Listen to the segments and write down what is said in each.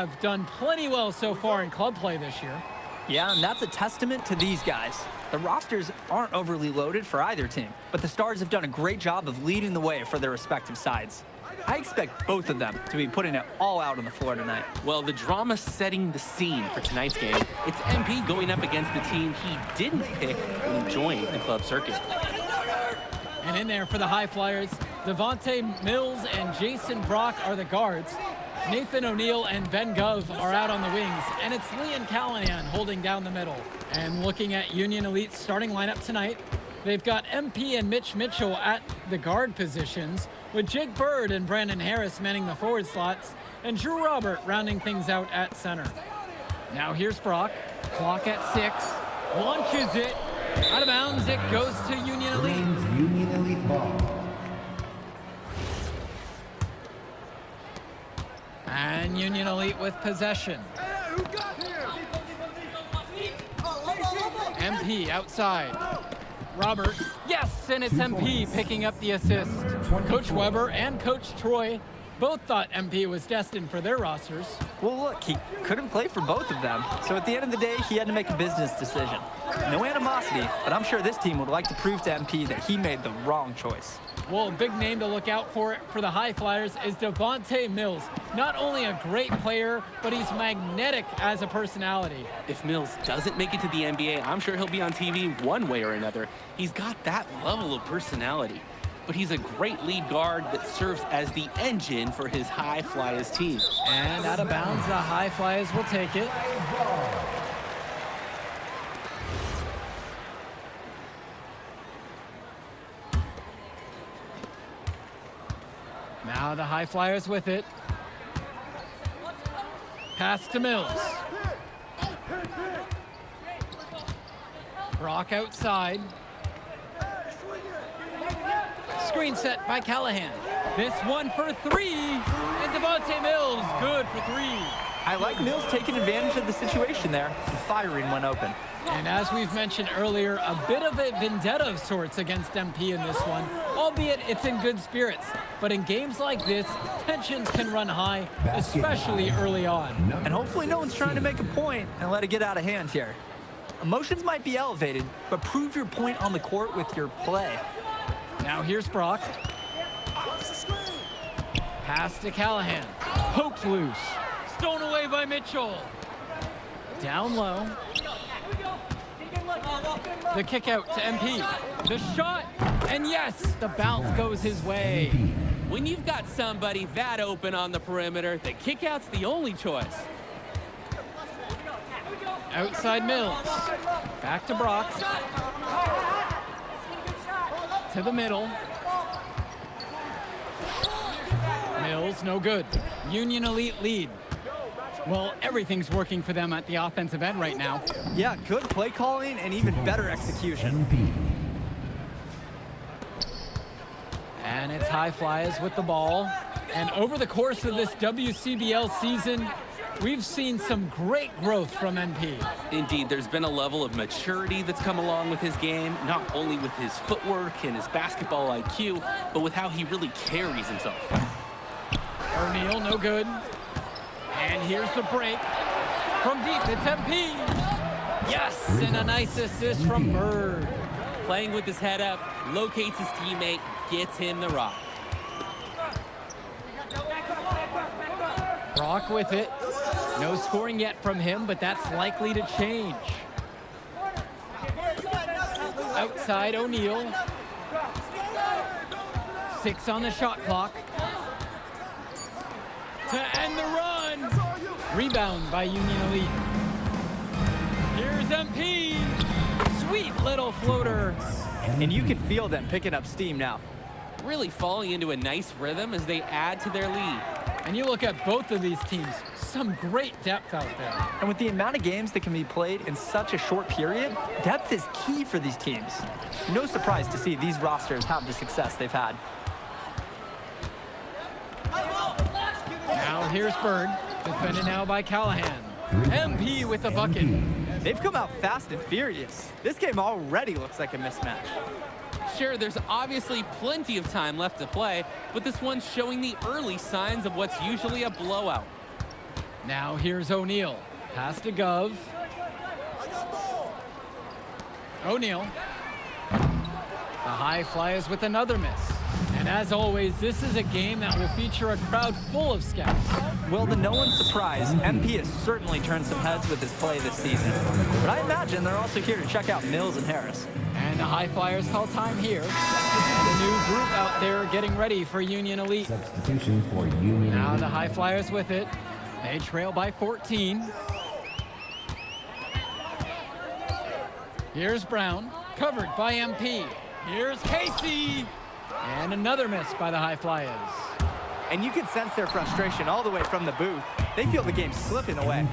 have done plenty well so far in club play this year. Yeah, and that's a testament to these guys. The rosters aren't overly loaded for either team, but the Stars have done a great job of leading the way for their respective sides. I expect both of them to be putting it all out on the floor tonight. Well, the drama setting the scene for tonight's game. It's MP going up against the team he didn't pick when he joined the club circuit. And in there for the High Flyers, Devontae Mills and Jason Brock are the guards. Nathan O'Neill and Ben Gov are out on the wings, and it's Liam Callahan holding down the middle. And looking at Union Elite's starting lineup tonight, they've got MP and Mitch Mitchell at the guard positions, with Jake Bird and Brandon Harris manning the forward slots, and Drew Robert rounding things out at center. Now here's Brock, clock at 6, launches it, out of bounds, it goes to Union Elite. Union Elite ball. And Union Elite with possession. MP outside. Robert, yes, and it's MP picking up the assist. Coach Weber and Coach Troy both thought MP was destined for their rosters. Well, look, he couldn't play for both of them, so at the end of the day, he had to make a business decision. No animosity, but I'm sure this team would like to prove to MP that he made the wrong choice. Well, a big name to look out for the High Flyers is Devontae Mills. Not only a great player, but he's magnetic as a personality. If Mills doesn't make it to the NBA, I'm sure he'll be on TV one way or another. He's got that level of personality. But he's a great lead guard that serves as the engine for his High Flyers team. And out of bounds, the High Flyers will take it. Now the High Flyers with it. Pass to Mills. Brock outside. Screen set by Callahan. This one for 3. And Devontae Mills, good for 3. I like Mills taking advantage of the situation there, firing when open. And as we've mentioned earlier, a bit of a vendetta of sorts against MP in this one, albeit it's in good spirits. But in games like this, tensions can run high, especially early on. And hopefully no one's trying to make a point and let it get out of hand here. Emotions might be elevated, but prove your point on the court with your play. Now here's Brock. Pass to Callahan. Poked loose. Stolen away by Mitchell. Down low. The kick out to MP. The shot. And yes, the bounce goes his way. When you've got somebody that open on the perimeter, the kick out's the only choice. Outside Mills. Back to Brock. To the middle. Mills, no good. Union Elite lead. Well, everything's working for them at the offensive end right now. Yeah, good play calling and even better execution. And it's High Flyers with the ball. And over the course of this WCBL season, we've seen some great growth from NP. Indeed, there's been a level of maturity that's come along with his game, not only with his footwork and his basketball IQ, but with how he really carries himself. O'Neill, no good. And here's the break. From deep, it's MP. Yes, and a nice assist from Bird. Playing with his head up, locates his teammate, gets him the rock. Brock with it. No scoring yet from him, but that's likely to change. Outside O'Neill. 6 on the shot clock. To end the run. Rebound by Union Elite. Here's MP. Sweet little floater. And you can feel them picking up steam now. Really falling into a nice rhythm as they add to their lead. And you look at both of these teams, some great depth out there. And with the amount of games that can be played in such a short period, depth is key for these teams. No surprise to see these rosters have the success they've had. Now here's Bird, defended now by Callahan. MP with the bucket. They've come out fast and furious. This game already looks like a mismatch. Sure, there's obviously plenty of time left to play, but this one's showing the early signs of what's usually a blowout. Now here's O'Neal. Pass to Gov. O'Neal. The high flyers with another miss. And as always, this is a game that will feature a crowd full of scouts. Well, to no one's surprise, MP has certainly turned some heads with his play this season. But I imagine they're also here to check out Mills and Harris. And the high flyers call time here. The new group out there getting ready for Union Elite. Substitution for Union Now Elite. the high flyers with it. They trail by 14. Here's Brown, covered by MP. Here's Casey. And another miss by the high flyers. And you can sense their frustration all the way from the booth. They feel the game slipping away.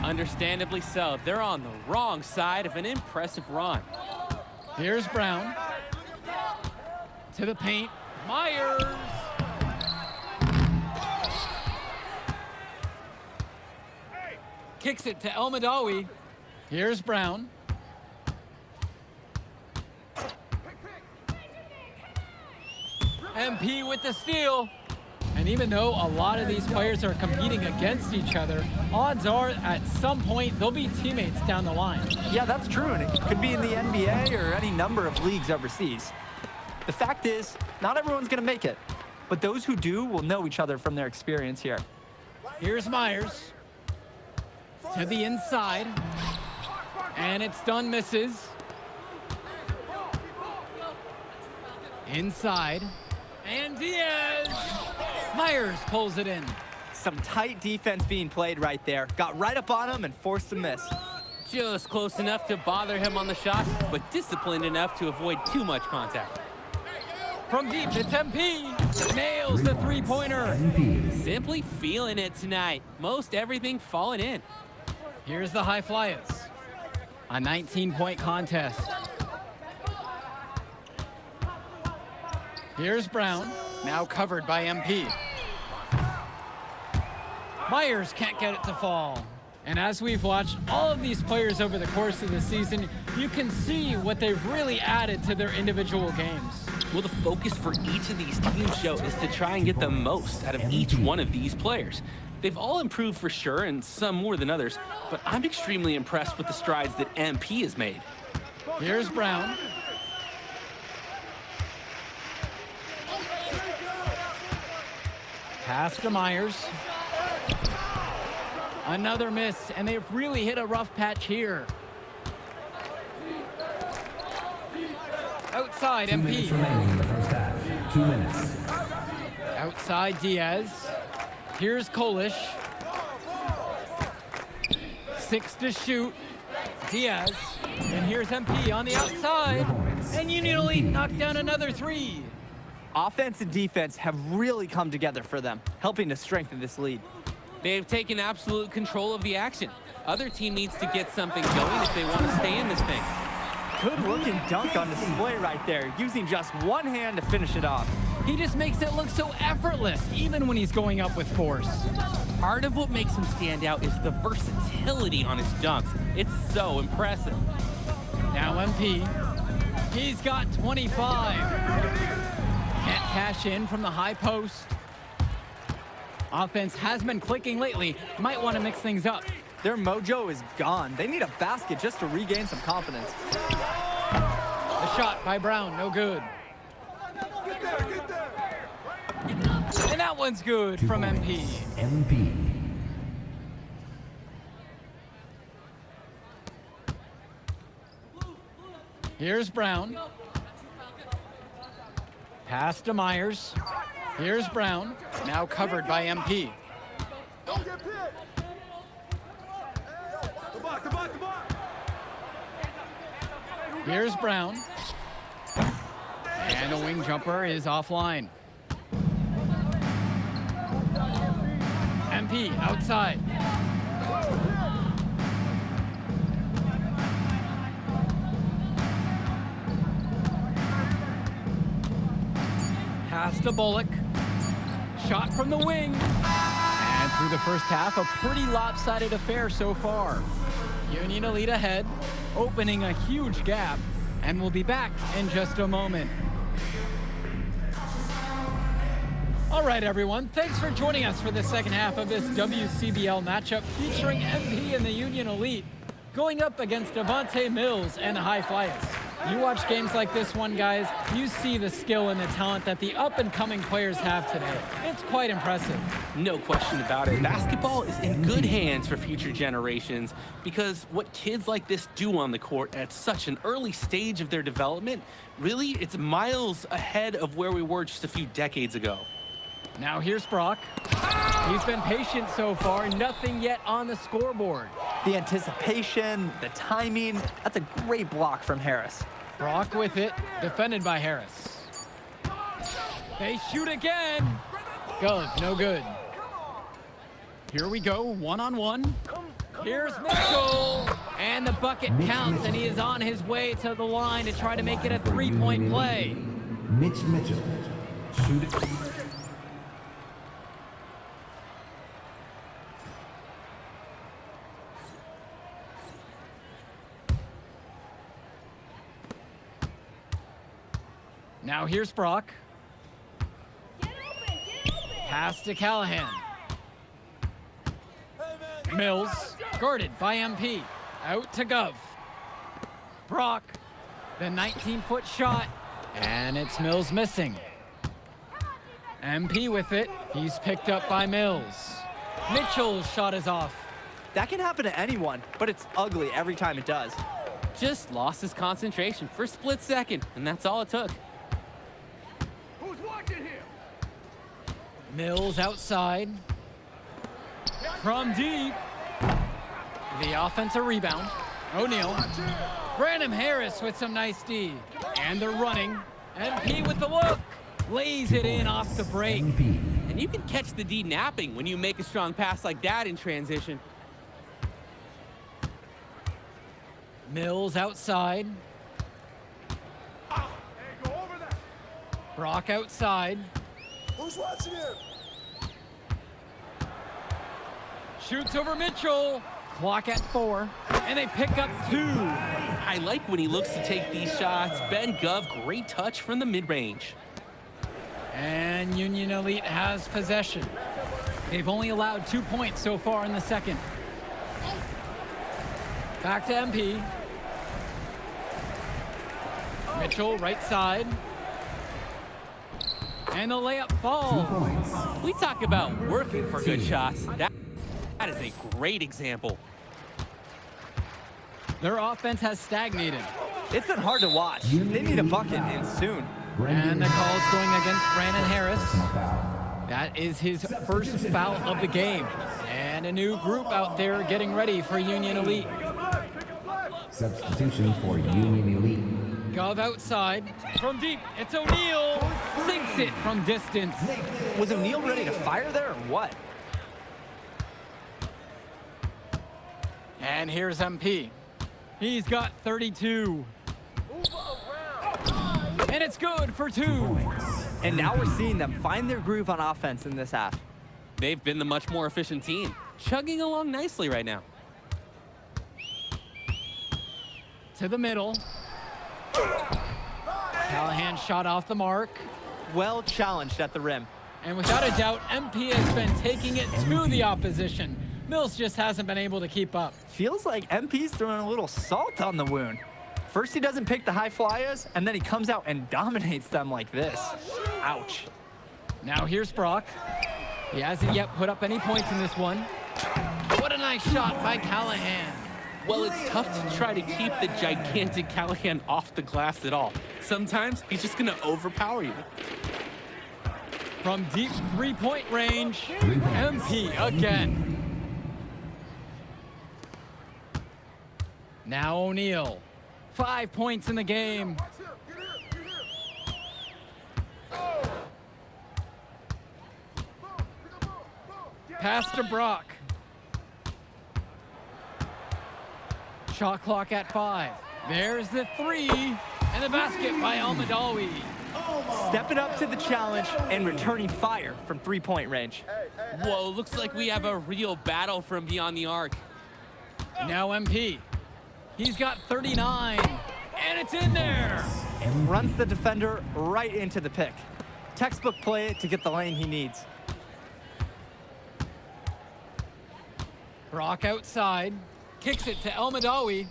Understandably so. They're on the wrong side of an impressive run. Here's Brown. To the paint. Myers. Kicks it to El Madawi. Here's Brown. MP with the steal. And even though a lot of these players are competing against each other, odds are at some point they'll be teammates down the line. Yeah, that's true, and it could be in the NBA or any number of leagues overseas. The fact is, not everyone's going to make it, but those who do will know each other from their experience here. Here's Myers. To the inside. And it's done, misses. Inside. And Diaz. Myers pulls it in. Some tight defense being played right there. Got right up on him and forced the miss. Just close enough to bother him on the shot, but disciplined enough to avoid too much contact. From deep, it's MP. Nails the three-pointer. Simply feeling it tonight. Most everything falling in. Here's the high flyers. A 19-point contest. Here's Brown, now covered by MP. Myers can't get it to fall. And as we've watched all of these players over the course of the season, you can see what they've really added to their individual games. Well, the focus for each of these teams show is to try and get the most out of each one of these players. They've all improved for sure, and some more than others, but I'm extremely impressed with the strides that MP has made. Here's Brown. Pass to Myers. Another miss, and they've really hit a rough patch here. Outside, 2 minutes MP. remaining in the first half. 2 minutes. Outside, Diaz. Here's Kolish. 6 to shoot. Diaz. And here's MP on the outside. And Union Elite knocked down another 3. Offense and defense have really come together for them, helping to strengthen this lead. They've taken absolute control of the action. Other team needs to get something going if they want to stay in this thing. Good looking dunk on display right there, using just one hand to finish it off. He just makes it look so effortless, even when he's going up with force. Part of what makes him stand out is the versatility on his dunks. It's so impressive. Now MP. He's got 25. Can't cash in from the high post. Offense has been clicking lately. Might want to mix things up. Their mojo is gone. They need a basket just to regain some confidence. The shot by Brown, no good. And that one's good 2 from points. MP. MP. Here's Brown. Pass to Myers. Here's Brown, now covered by MP. Here's Brown. And a wing jumper is offline. MP outside. Pass to Bullock. Shot from the wing. And through the first half, a pretty lopsided affair so far. Union Elite ahead, opening a huge gap, and we'll be back in just a moment. All right, everyone. Thanks for joining us for the second half of this WCBL matchup featuring MP and the Union Elite going up against Devontae Mills and the High Flyers. You watch games like this one, guys, you see the skill and the talent that the up-and-coming players have today. It's quite impressive. No question about it. Basketball is in good hands for future generations because what kids like this do on the court at such an early stage of their development, really, it's miles ahead of where we were just a few decades ago. Now here's Brock. He's been patient so far, nothing yet on the scoreboard. The anticipation, the timing, that's a great block from Harris. Brock with it, defended by Harris. They shoot again. Gov, no good. Here we go, one-on-one. Here's Mitchell. And the bucket counts, and he is on his way to the line to try to make it a three-point play. Mitchell. Shoot it. Now here's Brock. Pass to Callahan. Mills, guarded by MP. Out to Gov. Brock, the 19-foot shot, and it's Mills missing. MP with it. He's picked up by Mills. Mitchell's shot is off. That can happen to anyone, but it's ugly every time it does. Just lost his concentration for a split second, and that's all it took. Mills outside. From deep. The offensive rebound. O'Neal. Brandon Harris with some nice D. And they're running. MP with the look. Lays it in off the break. And you can catch the D napping when you make a strong pass like that in transition. Mills outside. Brock outside. Who's watching him? Shoots over Mitchell. Clock at 4. And they pick up 2. I like when he looks to take these shots. Ben Gov, great touch from the mid-range. And Union Elite has possession. They've only allowed 2 points so far in the second. Back to MP. Mitchell, right side. And the layup falls. We talk about working for good shots. That is a great example. Their offense has stagnated. It's been hard to watch. They need a bucket, and soon. And the call's going against Brandon Harris. That is his first foul of the game. And a new group out there getting ready for Union Elite. Substitution for Union Elite. Gov outside. From deep, it's O'Neal. Sinks it from distance. Was O'Neal ready to fire there or what? And here's MP. He's got 32. And it's good for 2. And now we're seeing them find their groove on offense in this half. They've been the much more efficient team, chugging along nicely right now. To the middle. Callahan shot off the mark. Well challenged at the rim. And without a doubt, MP has been taking it to the opposition. Mills just hasn't been able to keep up. Feels like MP's throwing a little salt on the wound. First he doesn't pick the high flyers, and then he comes out and dominates them like this. Ouch. Now here's Brock. He hasn't yet put up any points in this one. What a nice shot by Callahan. Well, it's tough to try to keep the gigantic Callahan off the glass at all. Sometimes he's just going to overpower you. From deep three-point range, MP again. Now O'Neal. 5 points in the game. Pass to Brock. Shot clock at 5. There's the 3. And the basket by Almadawi. Stepping up to the challenge and returning fire from three-point range. Whoa, looks like we have a real battle from beyond the arc. Now MP. He's got 39. And it's in there. Runs the defender right into the pick. textbook play to get the lane he needs. Brock outside. Kicks it to El Madawi.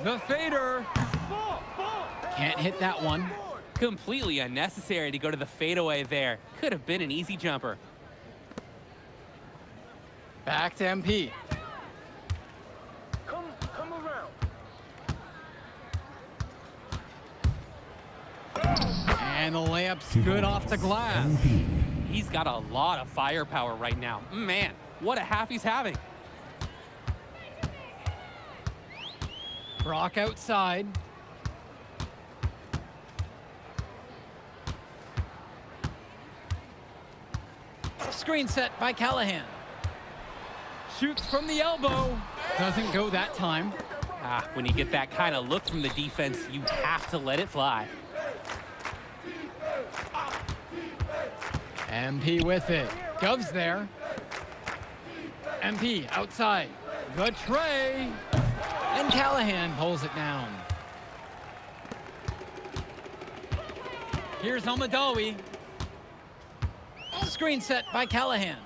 The fader. Can't hit that one. Completely unnecessary to go to the fadeaway there. Could have been an easy jumper. Back to MP. Come around. And the layup's good off the glass. He's got a lot of firepower right now. Man, what a half he's having. Brock outside. Screen set by Callahan. Shoots from the elbow. Doesn't go that time. When you get that kind of look from the defense, you have to let it fly. MP with it. Gov's there. MP outside. The tray. And Callahan pulls it down. Here's Almadawi. Screen set by Callahan.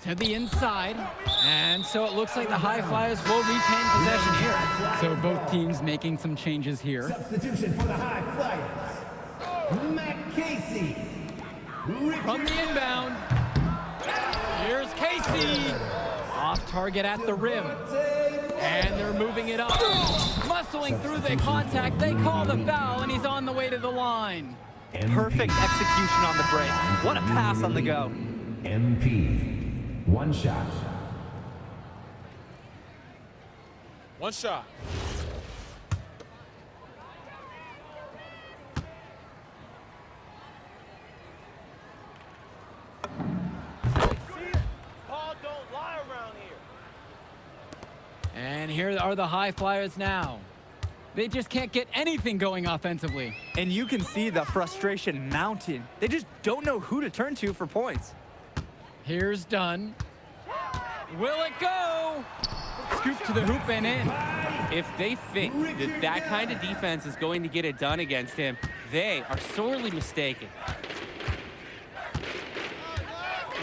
To the inside. And so it looks like the High Flyers will retain possession here. So both teams making some changes here. Substitution for the High Flyers. Matt Casey. From the inbound. Here's Casey. Off target at the rim. And they're moving it up. Muscling through the contact. They call the foul, and he's on the way to the line. Perfect execution on the break. What a pass on the go. MP. One shot. One shot. Paul, don't lie around here. And here are the High Flyers now. They just can't get anything going offensively. And you can see the frustration mounting. They just don't know who to turn to for points. Here's Dunn. Will it go? Scoop to the hoop and in. If they think that that kind of defense is going to get it done against him, they are sorely mistaken.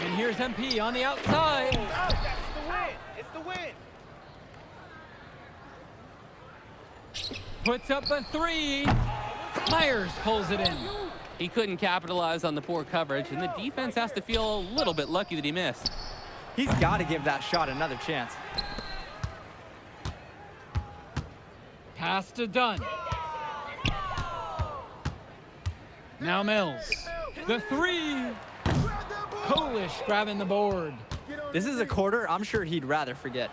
And here's MP on the outside. It's the win. It's the win. Puts up a three. Myers pulls it in. He couldn't capitalize on the poor coverage, and the defense has to feel a little bit lucky that he missed. He's got to give that shot another chance. Pass to Dunn. Now Mills. The three. Polish grabbing the board. This is a quarter I'm sure he'd rather forget.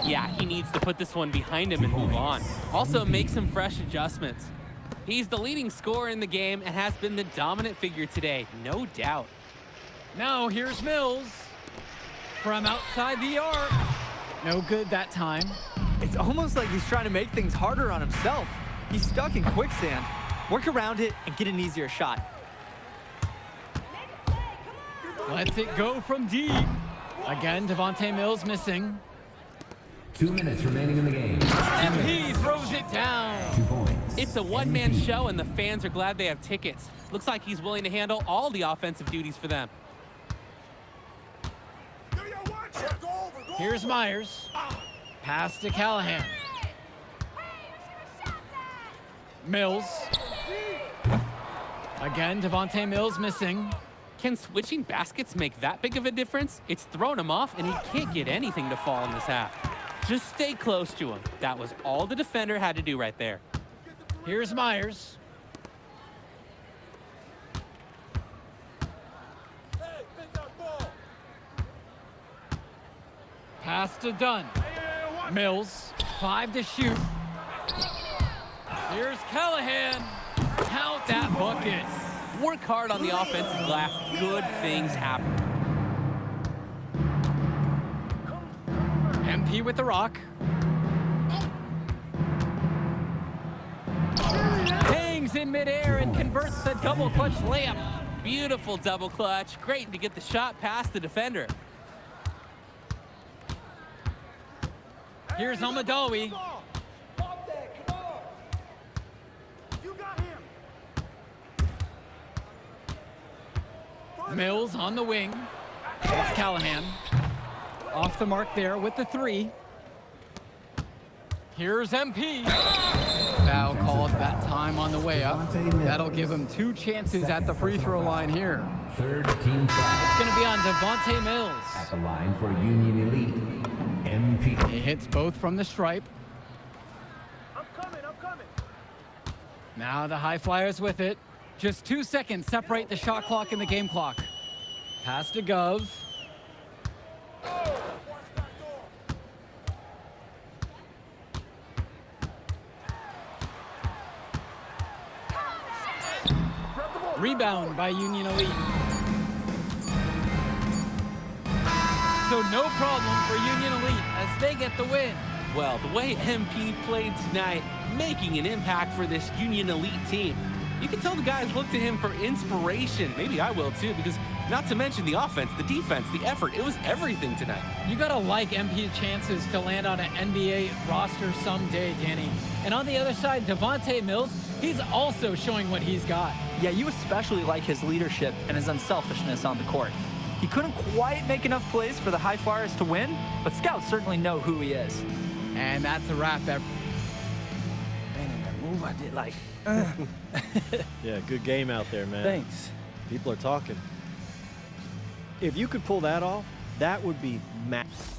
Yeah, he needs to put this one behind him and move on. Also, make some fresh adjustments. He's the leading scorer in the game and has been the dominant figure today, no doubt. Now here's Mills. From outside the arc. No good that time. It's almost like he's trying to make things harder on himself. He's stuck in quicksand. Work around it and get an easier shot. Lets it go from deep. Again, Devontae Mills missing. 2 minutes remaining in the game. And he throws it down. 2 points. It's a one-man show, and the fans are glad they have tickets. Looks like he's willing to handle all the offensive duties for them. Here's Myers. Pass to Callahan. Mills. Again, Devontae Mills missing. Can switching baskets make that big of a difference? It's thrown him off, and he can't get anything to fall in this half. Just stay close to him. That was all the defender had to do right there. Here's Myers. Pass to Dunn. Mills, 5 to shoot. Here's Callahan. Count that bucket. Work hard on the offensive glass. Good things happen. MP with the rock. Hangs in midair and converts the double clutch layup. Beautiful double clutch. Great to get the shot past the defender. Here's Almadawi. Mills on the wing. It's Callahan. Off the mark there with the 3. Here's MP. Foul called that time on the way up. That'll give him 2 chances at the free throw line here. Third team foul. It's going to be on Devontae Mills. At the line for Union Elite, MP. He hits both from the stripe. I'm coming. Now the High Flyers with it. Just 2 seconds separate the shot clock and the game clock. Pass to Gov. Rebound by Union Elite. So no problem for Union Elite as they get the win. Well, the way MP played tonight, making an impact for this Union Elite team. You can tell the guys look to him for inspiration. Maybe I will too, because not to mention the offense, the defense, the effort, it was everything tonight. You gotta like MP's chances to land on an NBA roster someday, Danny. And on the other side, Devontae Mills, he's also showing what he's got. Yeah, you especially like his leadership and his unselfishness on the court. He couldn't quite make enough plays for the High Flyers to win, but scouts certainly know who he is. And that's a wrap. Man, in that move I did, like, Yeah, good game out there, man. thanks. People are talking. If you could pull that off, that would be massive.